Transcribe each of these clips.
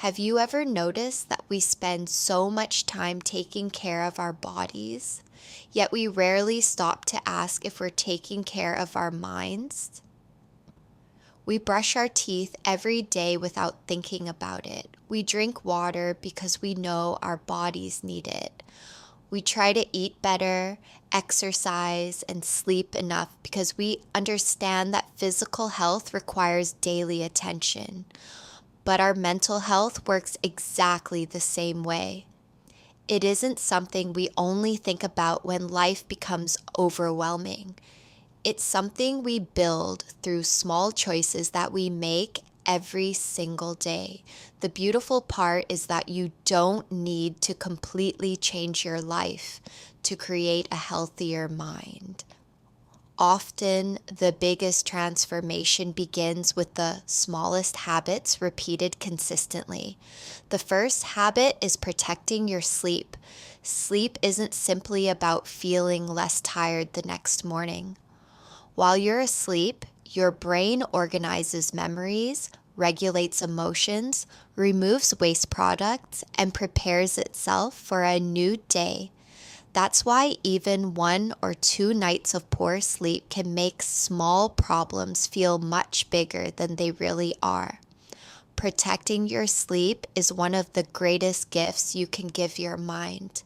Have you ever noticed that we spend so much time taking care of our bodies, yet we rarely stop to ask if we're taking care of our minds? We brush our teeth every day without thinking about it. We drink water because we know our bodies need it. We try to eat better, exercise, and sleep enough because we understand that physical health requires daily attention. But our mental health works exactly the same way. It isn't something we only think about when life becomes overwhelming. It's something we build through small choices that we make every single day. The beautiful part is that you don't need to completely change your life to create a healthier mind. Often, the biggest transformation begins with the smallest habits repeated consistently. The first habit is protecting your sleep. Sleep isn't simply about feeling less tired the next morning. While you're asleep, your brain organizes memories, regulates emotions, removes waste products, and prepares itself for a new day. That's why even 1 or 2 nights of poor sleep can make small problems feel much bigger than they really are. Protecting your sleep is one of the greatest gifts you can give your mind.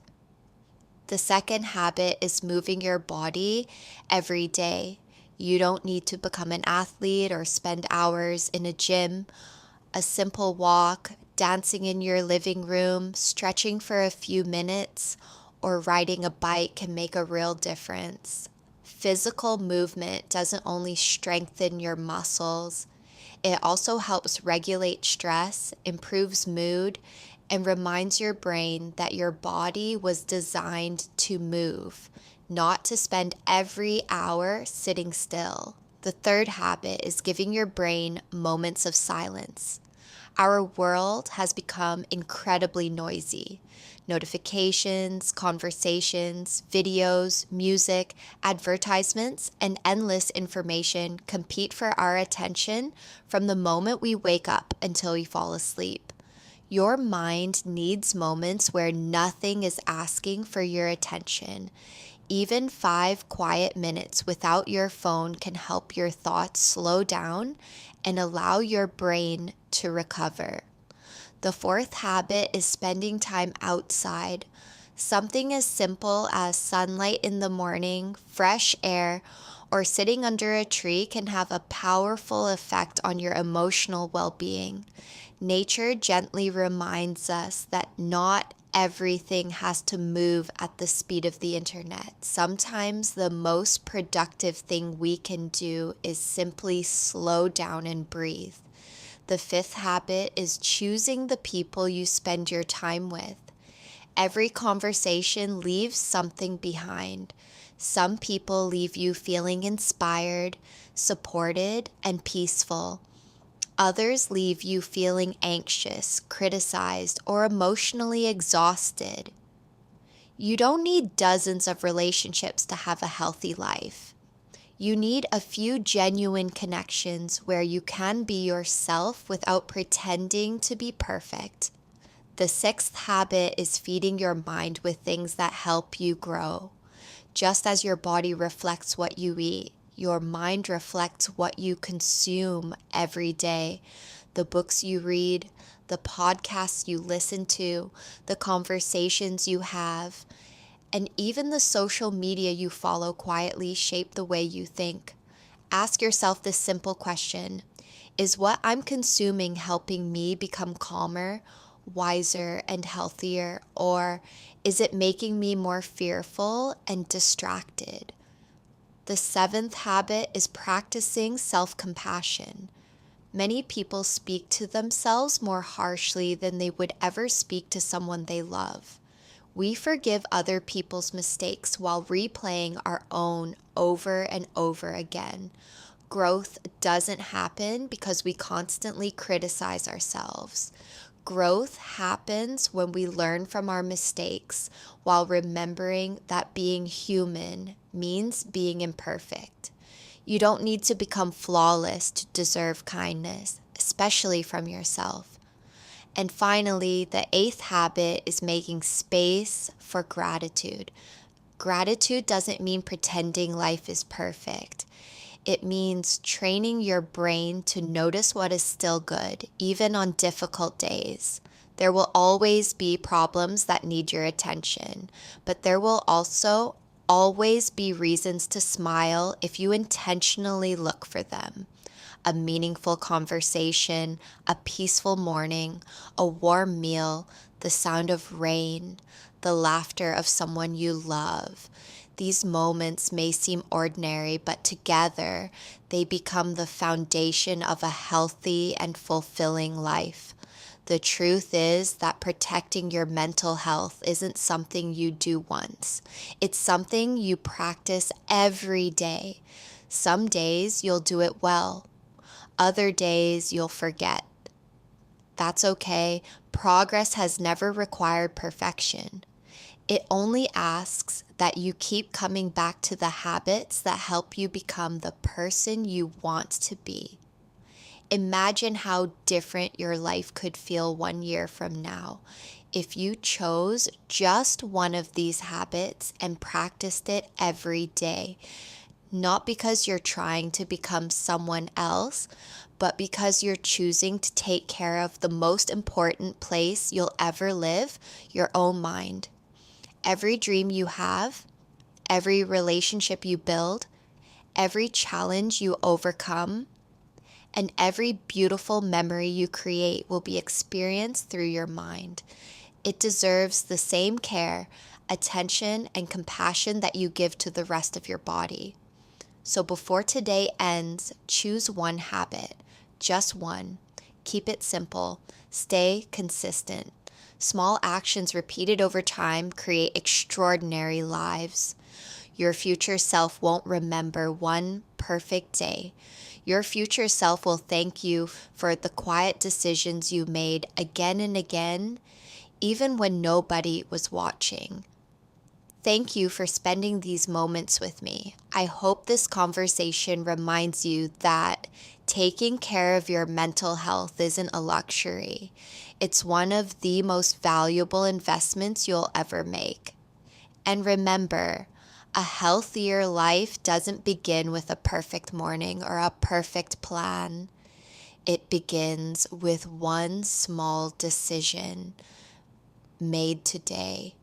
The second habit is moving your body every day. You don't need to become an athlete or spend hours in a gym. A simple walk, dancing in your living room, stretching for a few minutes, or riding a bike can make a real difference. Physical movement doesn't only strengthen your muscles, it also helps regulate stress, improves mood, and reminds your brain that your body was designed to move, not to spend every hour sitting still. The third habit is giving your brain moments of silence. Our world has become incredibly noisy. Notifications, conversations, videos, music, advertisements, and endless information compete for our attention from the moment we wake up until we fall asleep. Your mind needs moments where nothing is asking for your attention. Even 5 quiet minutes without your phone can help your thoughts slow down and allow your brain to recover. The fourth habit is spending time outside. Something as simple as sunlight in the morning, fresh air, or sitting under a tree can have a powerful effect on your emotional well-being. Nature gently reminds us that not everything has to move at the speed of the internet. Sometimes the most productive thing we can do is simply slow down and breathe. The fifth habit is choosing the people you spend your time with. Every conversation leaves something behind. Some people leave you feeling inspired, supported, and peaceful. Others leave you feeling anxious, criticized, or emotionally exhausted. You don't need dozens of relationships to have a healthy life. You need a few genuine connections where you can be yourself without pretending to be perfect. The sixth habit is feeding your mind with things that help you grow. Just as your body reflects what you eat, your mind reflects what you consume every day. The books you read, the podcasts you listen to, the conversations you have, and even the social media you follow quietly shape the way you think. Ask yourself this simple question: is what I'm consuming helping me become calmer, wiser, and healthier, or is it making me more fearful and distracted? The seventh habit is practicing self-compassion. Many people speak to themselves more harshly than they would ever speak to someone they love. We forgive other people's mistakes while replaying our own over and over again. Growth doesn't happen because we constantly criticize ourselves. Growth happens when we learn from our mistakes while remembering that being human means being imperfect. You don't need to become flawless to deserve kindness, especially from yourself. And finally, the eighth habit is making space for gratitude. Gratitude doesn't mean pretending life is perfect. It means training your brain to notice what is still good, even on difficult days. There will always be problems that need your attention, but there will also always be reasons to smile if you intentionally look for them. A meaningful conversation, a peaceful morning, a warm meal, the sound of rain, the laughter of someone you love. These moments may seem ordinary, but together they become the foundation of a healthy and fulfilling life. The truth is that protecting your mental health isn't something you do once. It's something you practice every day. Some days you'll do it well. Other days you'll forget. That's okay. Progress has never required perfection. It only asks that you keep coming back to the habits that help you become the person you want to be. Imagine how different your life could feel 1 year from now if you chose just one of these habits and practiced it every day. Not because you're trying to become someone else, but because you're choosing to take care of the most important place you'll ever live, your own mind. Every dream you have, every relationship you build, every challenge you overcome, and every beautiful memory you create will be experienced through your mind. It deserves the same care, attention, and compassion that you give to the rest of your body. So before today ends, choose one habit, just one. Keep it simple. Stay consistent. Small actions repeated over time create extraordinary lives. Your future self won't remember one perfect day. Your future self will thank you for the quiet decisions you made again and again, even when nobody was watching. Thank you for spending these moments with me. I hope this conversation reminds you that taking care of your mental health isn't a luxury. It's one of the most valuable investments you'll ever make. And remember, a healthier life doesn't begin with a perfect morning or a perfect plan. It begins with one small decision made today.